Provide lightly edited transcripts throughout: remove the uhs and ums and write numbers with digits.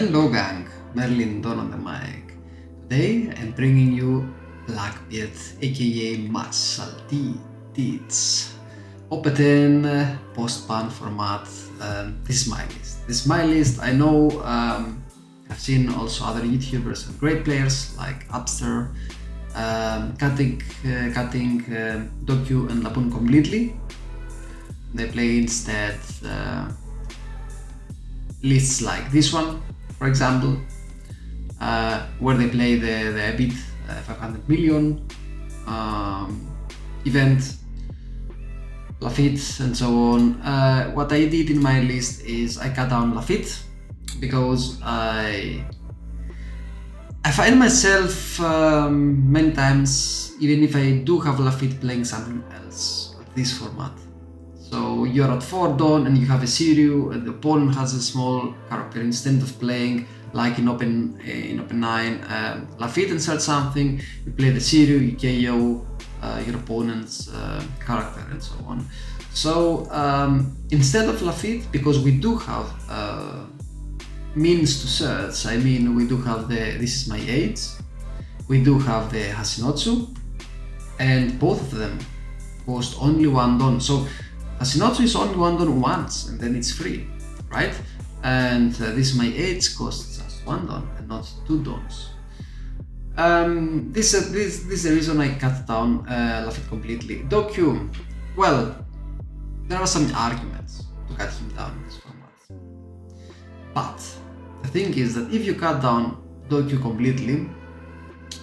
Hello gang, Merlin Don on the mic. Today I'm bringing you Blackbeard aka Marshall Tits. OP10 post-ban format. This is my list. This is my list. I know I've seen also other YouTubers and great players like Upster cutting Doku and Laboon completely. They play instead lists like this one, for example, where they play the EBIT 500 million event, Lafitte, and so on. What I did in my list is I cut down Lafitte because I find myself many times, even if I do have Lafitte, playing something else at this format. So you're at 4 Dawn and you have a Siryu and the opponent has a small character. Instead of playing like in Open 9 Lafitte and search something, you play the Siryu, you KO your opponent's character and so on. So instead of Lafitte, because we do have means to search, I mean we do have this is my age, we do have the Hasinotsu, and both of them cost only 1 Dawn. So Hasinotsu is only 1 Dawn once and then it's free, right? And this my age costs just 1 Dawn and not 2 Dawns. This is the reason I cut down Lafitte completely. Doku, well, there are some arguments to cut him down in this format. But the thing is that if you cut down Doku completely,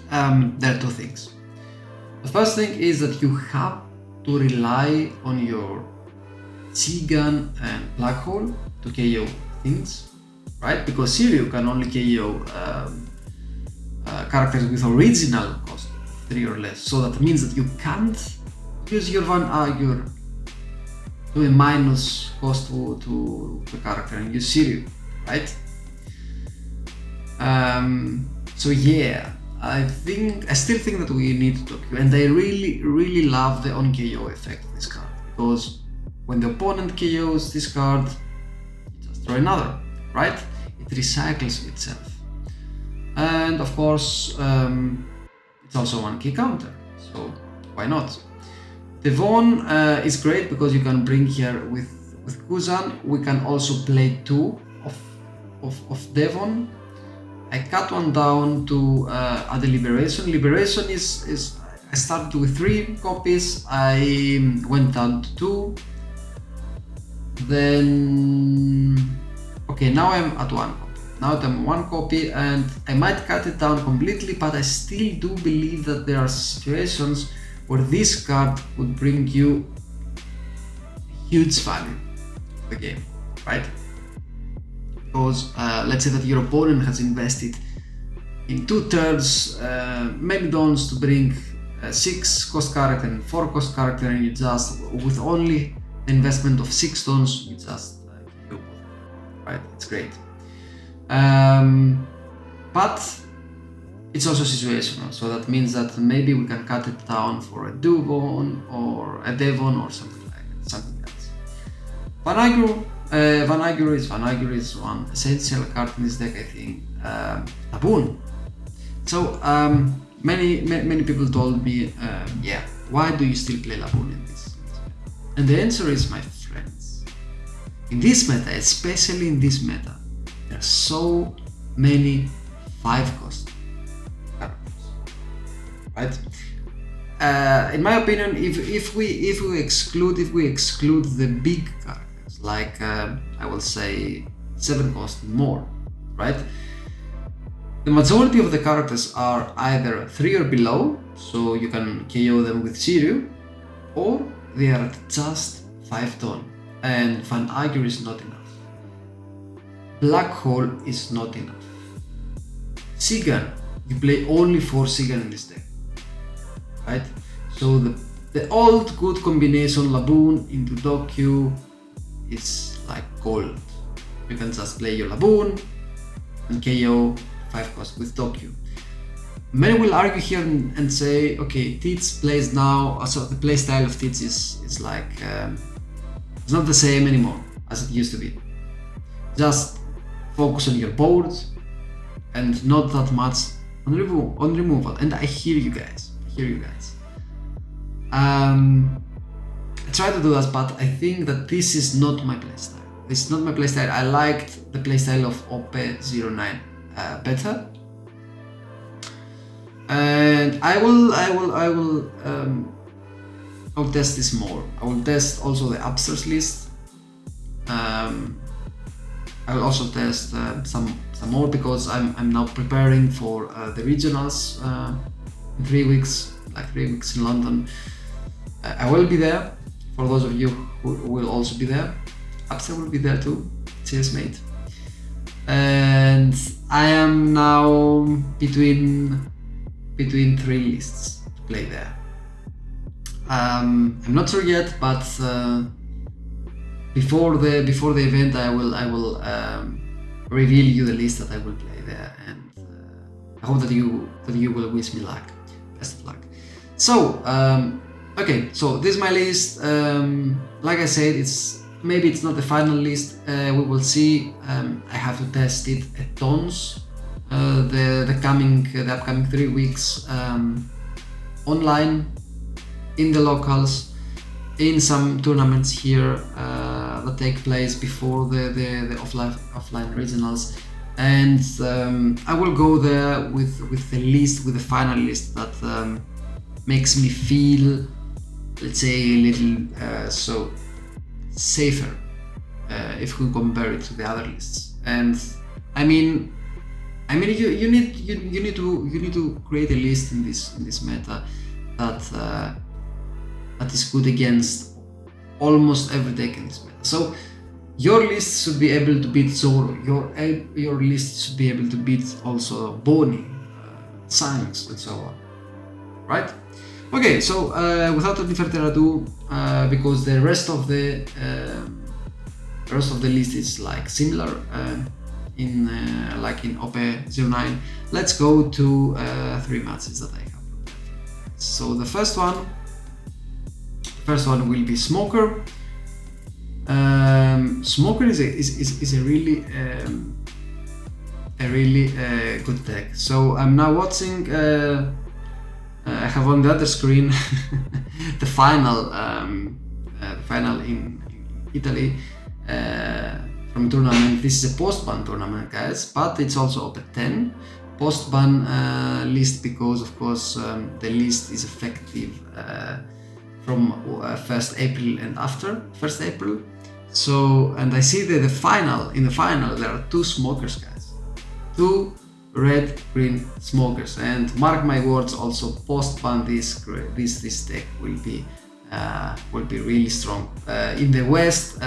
there are 2 things. The first thing is that you have to rely on your Gun and Black Hole to KO things, right? Because Siryu can only KO characters with original cost 3 or less, so that means that you can't use your your to a minus cost to the character and use Siryu, right? So yeah, I still think that we need to Doku, and I really love the on KO effect of this card, because when the opponent KOs this card, you just draw another, right? It recycles itself. And of course, it's also 1 key counter, so why not? Devon is great because you can bring here with Kuzan. We can also play 2 of Devon. I cut 1 down to add a Liberation. Liberation is I started with 3 copies, I went down to 2. Then okay, now I'm at 1 copy. Now I'm 1 copy and I might cut it down completely, but I still do believe that there are situations where this card would bring you huge value to the game, right? Because let's say that your opponent has invested in 2 turns many Dawns to bring 6 cost character and 4 cost character, and you just, with only investment of 6 Dawns, you just KO both, right? It's great. But it's also situational, so that means that maybe we can cut it down for a Devon or a Devon or something like that, something else. Van Agur is 1 essential card in this deck, I think. Laboon. So many people told me, yeah, why do you still play Laboon in this? And the answer is, my friends, in this meta, especially in this meta, there are so many 5 cost characters, right? In my opinion, if we exclude the big characters, like I will say 7 cost more, right? The majority of the characters are either 3 or below, so you can KO them with Siryu, or they are at just 5 Dawn, and Van Agur is not enough. Black Hole is not enough. Sigan, you play only 4 Sigan in this deck, right? So the old good combination Laboon into Doku is like gold. You can just play your Laboon and KO 5 cost with Doku. Many will argue here and say, okay, Tits plays now, so the playstyle of Tits is like, it's not the same anymore as it used to be. Just focus on your board and not that much on removal. And I hear you guys. I try to do that, but I think that this is not my playstyle. This is not my playstyle. I liked the playstyle of OP09 better. And I'll test this more. I will test also the upstairs list. I will also test some more, because I'm now preparing for the regionals in 3 weeks, like 3 weeks in London. I will be there. For those of you who will also be there, upstairs will be there too. Cheers, mate. And I am now between 3 lists to play there. I'm not sure yet, but before the event, I will reveal you the list that I will play there, and I hope that you will wish me luck, best of luck. So okay, so this is my list. Like I said, maybe it's not the final list. We will see. I have to test it at tons. The upcoming 3 weeks online, in the locals, in some tournaments here that take place before the offline regionals, and I will go there with the final list that makes me feel, let's say, a little so safer if we compare it to the other lists. And I mean you need to create a list in this meta that is good against almost every deck in this meta. So your list should be able to beat Zoro. Your list should be able to beat also Bonnie, Shanks, and so on. Right? Okay, so without any further ado, because the rest of the list is like similar like in OP09, let's go to 3 matches that I have. So the first one will be Smoker. Smoker is a really good deck. So I'm now watching. I have on the other screen the final in Italy from tournament. This is a post-ban tournament, guys, but it's also OP10 post-ban list, because of course the list is effective from 1st April and after 1st April. So, and I see that in the final there are 2 smokers, guys, 2 red-green smokers, and mark my words, also post-ban this deck will be really strong. In the West,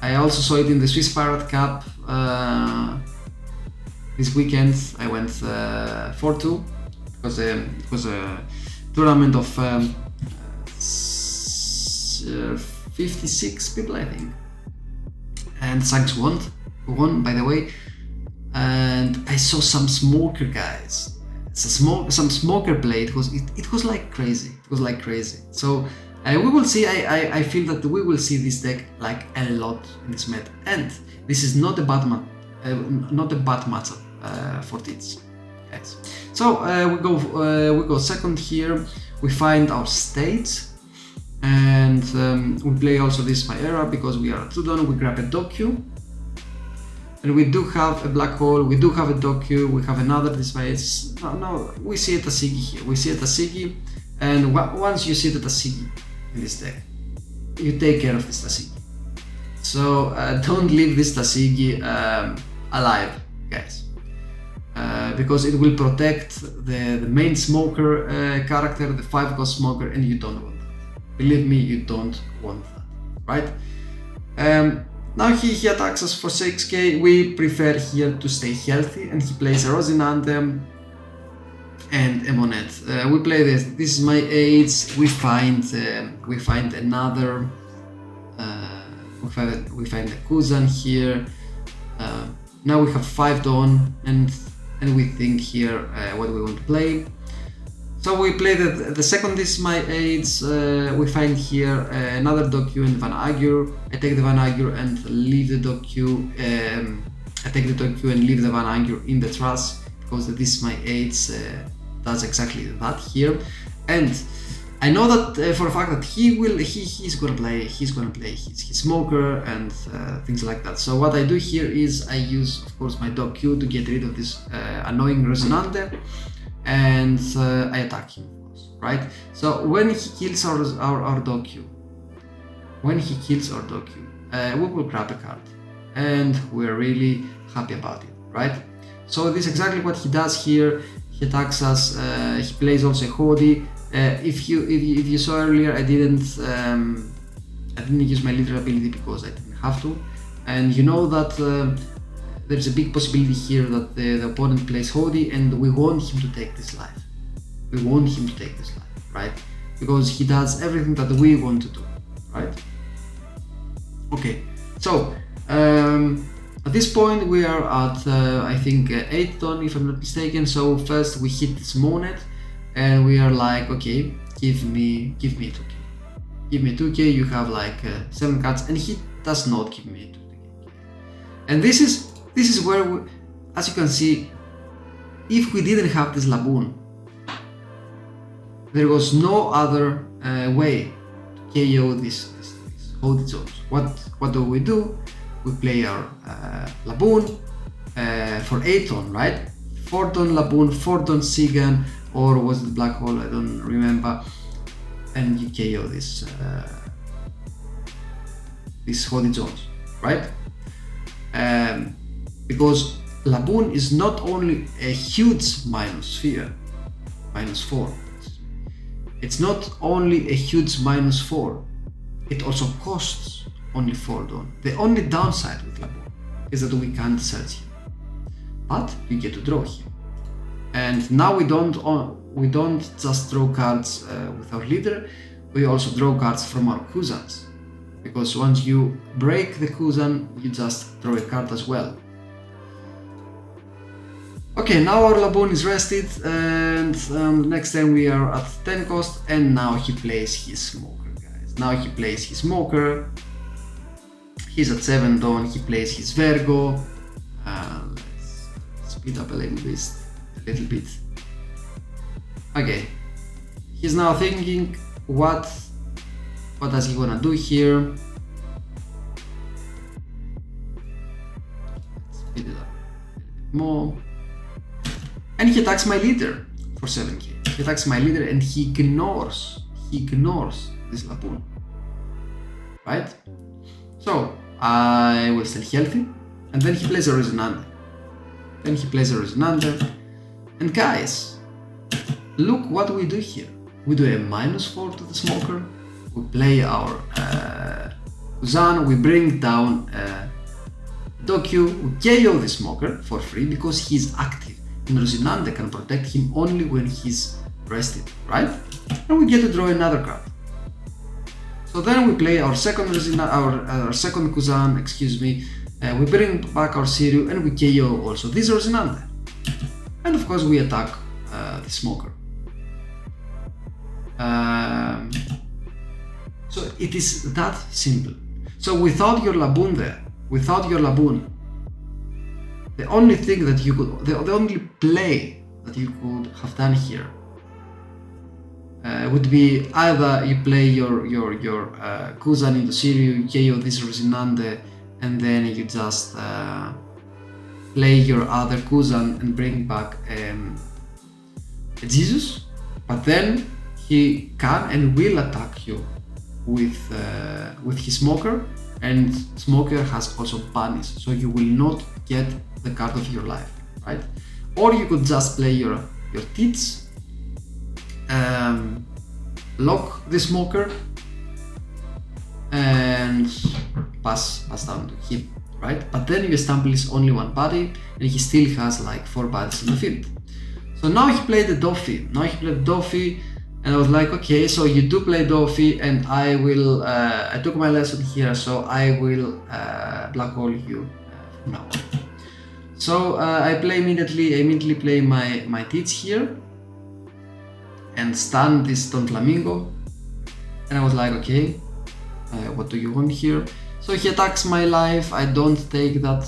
I also saw it in the Swiss Pirate Cup this weekend. I went 4-2 because it was a tournament of 56 people, I think, and Shanks won, by the way. And I saw some smoker guys. Some smoker play. It was like crazy. So we will see. I feel that we will see this deck like a lot in this meta, and this is not a bad matchup for Tits, guys. So we go second here. We find our stage, and we play also this my era, because we are 2-down. We grab a docu. And we do have a black hole, we do have a docu, we have another device. No, we see a Tashigi here. We see a Tashigi, and once you see the Tashigi in this deck, you take care of this Tashigi. So don't leave this Tashigi alive, guys, because it will protect the main smoker character, the 5-cost smoker, and you don't want that. Believe me, you don't want that, right? Now he attacks us for 6k. We prefer here to stay healthy, and he plays a Rosinante and a Monet. We play this. This is my age. We find another. We find a Kuzan here. Now we have 5 Dawn, and we think here what we want to play. So we play the second. This is my age. We find here another docu and Van Agur. I take the Van Agur and leave the docu I take the Tokyo and leave the Van Anchor in the trash, because this is my aids does exactly that here. And I know that for a fact that he's gonna play his smoker and things like that. So what I do here is I use, of course, my dog Q to get rid of this annoying Resonante, and I attack him, of course, right? So when he kills our dog Q, we will grab a card, and we're really happy about it, right? So this is exactly what he does here. He attacks us. He plays also a Hody. If you saw earlier, I didn't use my leader ability because I didn't have to, and you know that there's a big possibility here that the opponent plays Hody, and we want him to take this life. Right? Because he does everything that we want to do, right? Okay, so at this point we are at I think 8th turn, if I'm not mistaken. So first we hit this Monet, and we are like, okay, give me 2k. Give me 2k, you have like 7 cards, and he does not give me 2k. And this is where we, as you can see, if we didn't have this Laboon, there was no other way to KO this Hody zones. What do? We play our Laboon for 8 ton, right? 4 ton Laboon, 4 ton Sigan, or was it Black Hole? I don't remember. And you KO this Hody zones, right? Because Laboon is not only a huge -4. It's not only a huge -4. It also costs only 4 don. The only downside with Laboon is that we can't search him, but you get to draw him. And now we don't just draw cards with our leader, we also draw cards from our Kuzans, because once you break the Kuzan, you just draw a card as well. Okay, now our Laboon is rested, and next time we are at 10 cost, and now he plays his smoker, guys. Now he plays his smoker. He's at 7 don, he plays his Virgo. Let's speed up a little bit. Okay, he's now thinking, what does he wanna do here? Let's speed it up a little bit more. And he attacks my leader for 7k. He attacks my leader and he ignores this Laboon, right? So I will stay healthy, and then he plays a Resonante. And guys, look what we do here. We do a -4 to the smoker. We play our Kuzan. We bring down Dokyu. We KO the smoker for free because he's active. And Resonante can protect him only when he's rested, right? And we get to draw another card. So then we play our second Kuzan, excuse me. We bring back our Siryu and we KO also this Resonante. And of course we attack the smoker. So it is that simple. So without your Laboon there, the only thing that you could, the only play that you could have done here would be either you play your Kuzan into Siryu, you KO this Resonante, and then you just play your other Kuzan and bring back a Jesus, but then he can and will attack you with his smoker, and smoker has also banish, so you will not get the card of your life, right? Or you could just play your Tits, lock the smoker and pass down to him, right? But then you establish only one body and he still has like 4 bodies in the field. So now he played the Doffy, and I was like, okay, so you do play Doffy, and I will, I took my lesson here, so I will black hole you from now on. So I immediately play my Tits here and stun this Don Flamingo, and I was like, okay, what do you want here? So he attacks my life, I don't take that,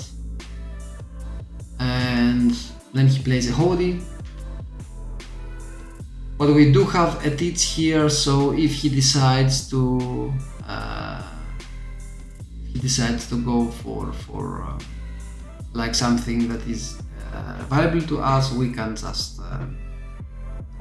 Then he plays a Hody. But we do have a Teach here, so if he decides to go for like something that is valuable to us, we can just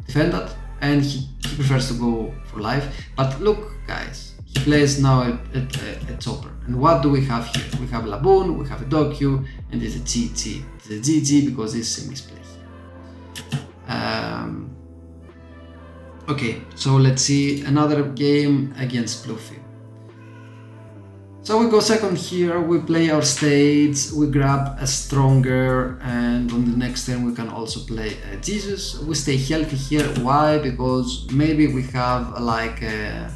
defend that, and he prefers to go for life. But look guys, he plays now a Chopper, and what do we have here? We have Laboon, we have a Doku, and it's a GG. It's a GG because it's a misplay here. Okay, so let's see another game against Luffy. So we go second here, we play our states, we grab a Stronger, and on the next turn we can also play Jesus. We stay healthy here. Why? Because maybe we have like a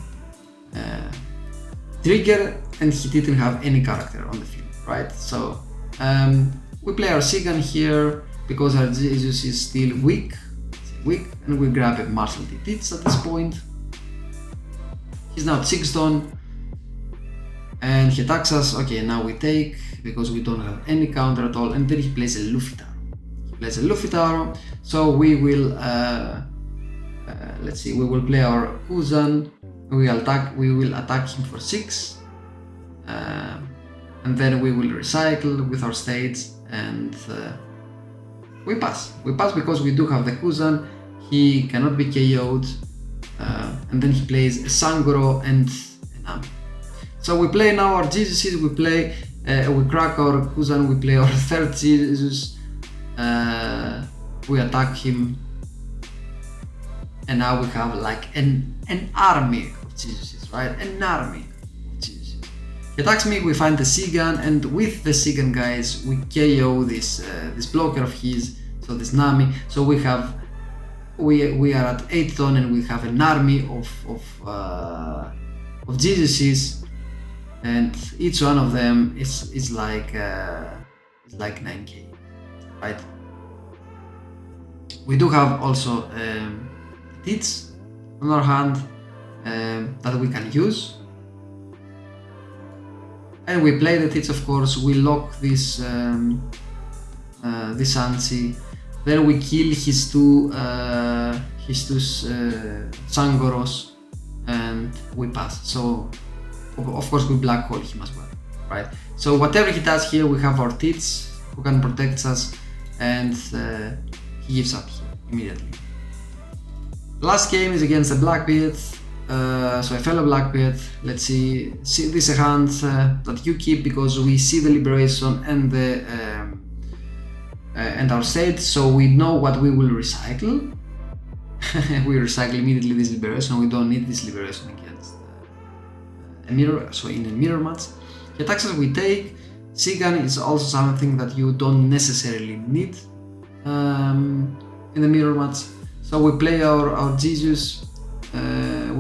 trigger and he didn't have any character on the field, right? So we play our Sigan here because our Jesus is still weak, and we grab a Martial Tits at this point. He's now 6 on. And he attacks us. Okay, now we take because we don't have any counter at all, and then he plays a Luffy Taro. So we will let's see, we will play our Kuzan. We will attack him for 6, and then we will recycle with our states, and we pass because we do have the Kuzan. He cannot be KO'd, and then he plays a Sangoro and an Ami. So we play now our Jesuses, we crack our Kuzan, we play our third Jesus, we attack him, and now we have like an army of Jesuses, right? An army of Jesuses. He attacks me, we find the Sigan, and with the Sigan guys, we KO this blocker of his, so this Nami. So we are at 8 ton, and we have an army of Jesuses. And each one of them is like 9k, right? We do have also Tits on our hand that we can use, and we play the Tits. Of course, we lock this Ansi. Then we kill his two Sangoros, and we pass. So of course we black hole him as well, right? So whatever he does here, we have our Tits who can protect us, and he gives up here immediately. Last game is against a Blackbeard, so a fellow Blackbeard. Let's see this is a hand that you keep because we see the Liberation and the and our state, so we know what we will recycle. We recycle immediately this Liberation. We don't need this Liberation against a mirror, so in a mirror match. The attacks we take. Sigan is also something that you don't necessarily need in the mirror match. So we play our Jesus, we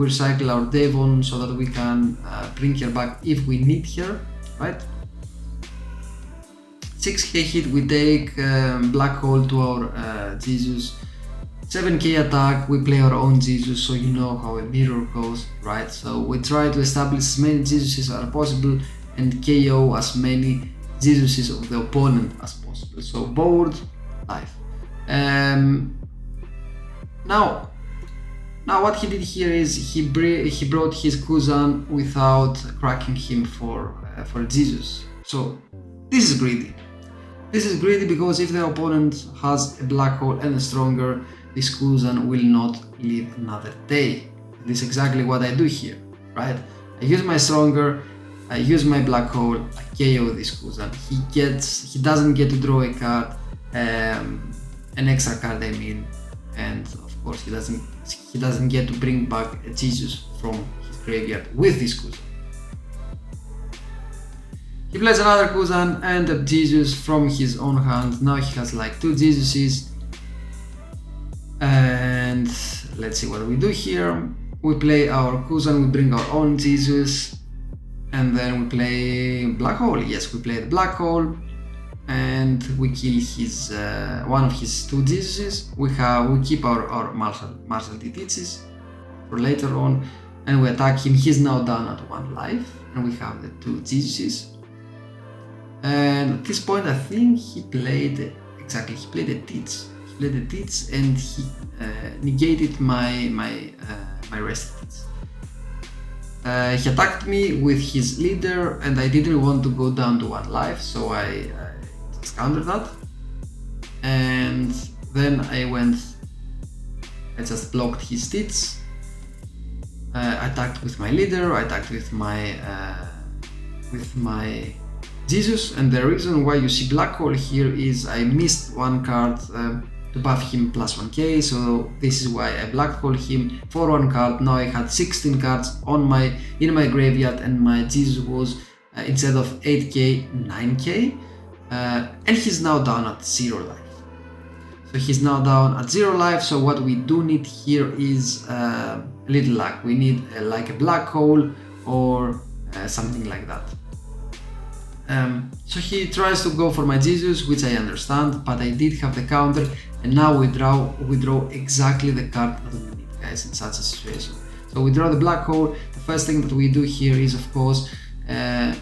recycle our Devon so that we can bring her back if we need her, right? 6k hit, we take Black Hole to our Jesus. 7k attack, we play our own Jesus, so you know how a mirror goes, right? So we try to establish as many Jesuses as possible and KO as many Jesuses of the opponent as possible. So board, life. Now what he did here is he brought his Kuzan without cracking him for Jesus. So this is greedy. This is greedy because if the opponent has a Black Hole and a Stronger, this Kuzan will not live another day. This is exactly what I do here, right? I use my Stronger, I use my Black Hole, I KO this Kuzan. He doesn't get to draw a card, an extra card I mean, and of course he doesn't get to bring back a Jesus from his graveyard with this Kuzan. He plays another Kuzan and a Jesus from his own hand. Now he has like 2 Jesuses. And let's see what we do here. We play our Kuzan, we bring our own Jesus, and then we play Black Hole. Yes, we play the Black Hole, and we kill his one of his 2 Jesuses. We keep our Martial Titsis for later on, and we attack him. He's now down at 1 life, and we have the 2 Jesuses. And at this point, I think he played a exactly, he played the tits. He played the tits and he negated my rested tits. He attacked me with his leader and I didn't want to go down to 1 life, so I just countered that. And then I just blocked his tits. I attacked with my leader, I attacked with my Jesus, and the reason why you see black hole here is I missed 1 card to buff him plus 1k, so this is why I black hole him for 1 card. Now I had 16 cards in my graveyard and my Jesus was instead of 8k, 9k, and he's now down at 0 life. So he's now down at 0 life, so what we do need here is a little luck. We need like a black hole or something like that. So he tries to go for my Jesus, which I understand, but I did have the counter, and now we draw exactly the card that we need, guys, in such a situation. So we draw the black hole. The first thing that we do here is, of course,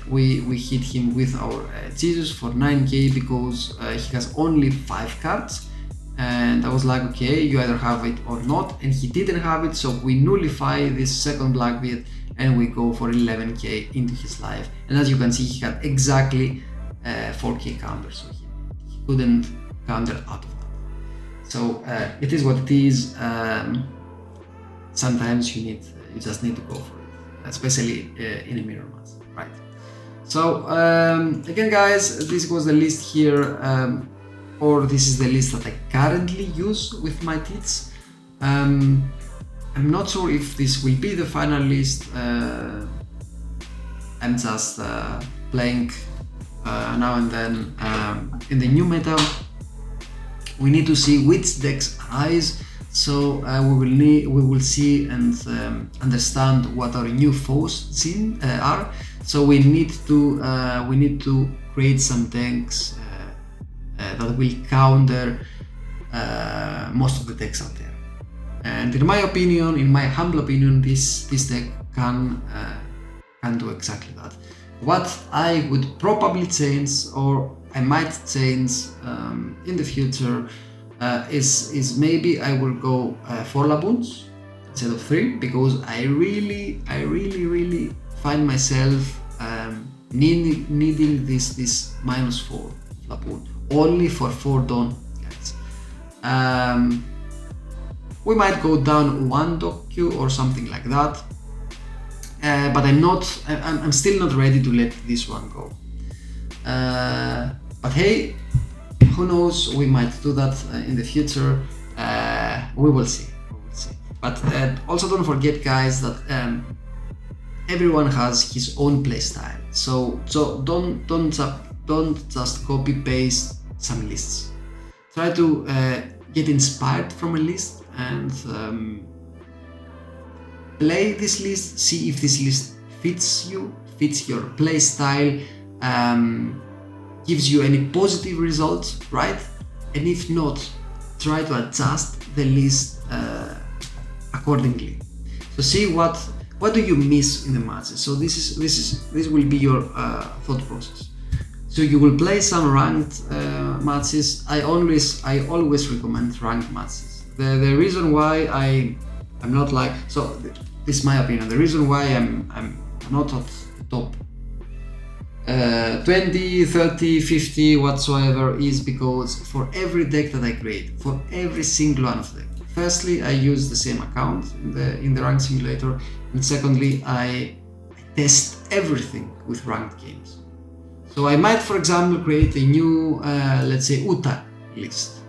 we hit him with our Jesus for 9k because he has only 5 cards. And I was like, okay, you either have it or not, and he didn't have it, so we nullify this second Blackbeard and we go for 11k into his life. And as you can see, he had exactly 4k counter, so he couldn't counter out of that. So it is what it is. Sometimes you just need to go for it, especially in a mirror match, right? So again, guys, this was the list here. Or this is the list that I currently use with my tits. I'm not sure if this will be the final list. I'm just playing now and then in the new meta. We need to see which decks arise, so we will see and understand what our new foes are. So we need to create some decks that will counter most of the decks out there. And in my opinion, in my humble opinion, this deck can do exactly that. What I would probably change, or I might change in the future, is maybe I will go 4 Laboons instead of 3, because I really find myself needing this -4 Laboon. Only for 4 Dawn, guys. We might go down 1 Doku or something like that, but I'm still not ready to let this one go. But hey, who knows, we might do that in the future. We will see. But also don't forget, guys, that everyone has his own playstyle, so don't just copy paste some lists. Try to get inspired from a list and play this list, see if this list fits your play style, gives you any positive results, right? And if not, try to adjust the list accordingly. So see what do you miss in the matches. So this will be your thought process. So you will play some ranked matches. I always recommend ranked matches. The reason why I'm not like, so this is my opinion, the reason why I'm not at the top 20, 30, 50 whatsoever is because for every deck that I create, for every single one of them, firstly I use the same account in the ranked simulator, and secondly I test everything with ranked games. So I might, for example, create a new, let's say, Uta list,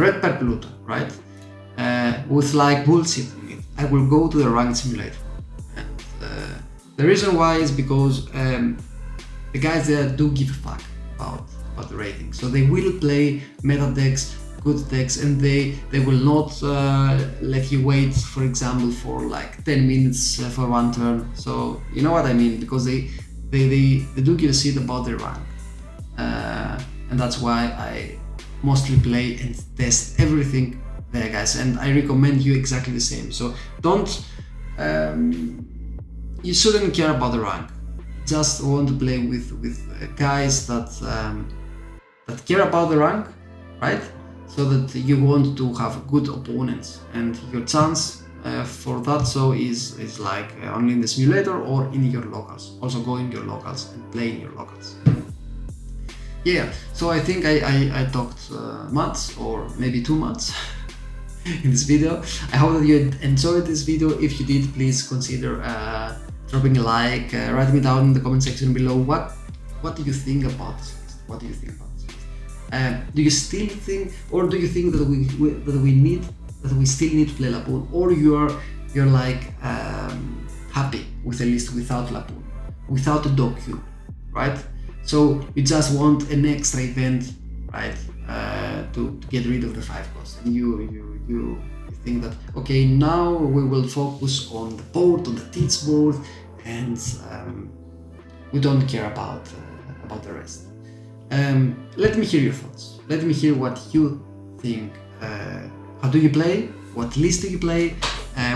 red purple Uta, right? With like bullshit in it. I will go to the ranked simulator. And the reason why is because the guys there do give a fuck about the rating. So they will play meta decks, good decks, and they will not let you wait, for example, for like 10 minutes for one turn. So you know what I mean, because they do give a shit about their rank, and that's why I mostly play and test everything there, guys, and I recommend you exactly the same. So you shouldn't care about the rank, just want to play with guys that care about the rank right? So that you want to have good opponents, and your chance for that so is like only in the simulator or in your locals. Also go in your locals and play in your locals. Yeah, so I think I talked much, or maybe too much in this video. I hope that you enjoyed this video. If you did, please consider dropping a like, writing it down in the comment section below. What do you think about this list? What do you think about this list? Do you still think, or do you think that we still need to play Lapoon, or you're like happy with a list without Lapoon, without a docu, right? So you just want an extra event, right, to get rid of the 5 cost, and you think that, okay, now we will focus on the board, on the teach board, and we don't care about the rest. Let me hear your thoughts. Let me hear what you think. How do you play? What list do you play?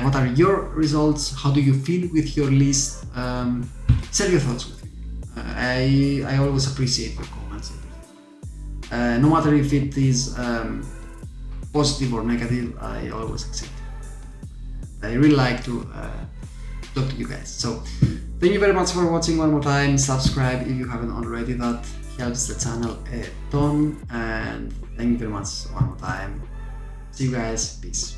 What are your results? How do you feel with your list? Share your thoughts with me. I always appreciate your comments. No matter if it is positive or negative, I always accept it. I really like to talk to you guys. So thank you very much for watching one more time. Subscribe if you haven't already. That helps the channel a ton. And thank you very much one more time. See you guys. Peace.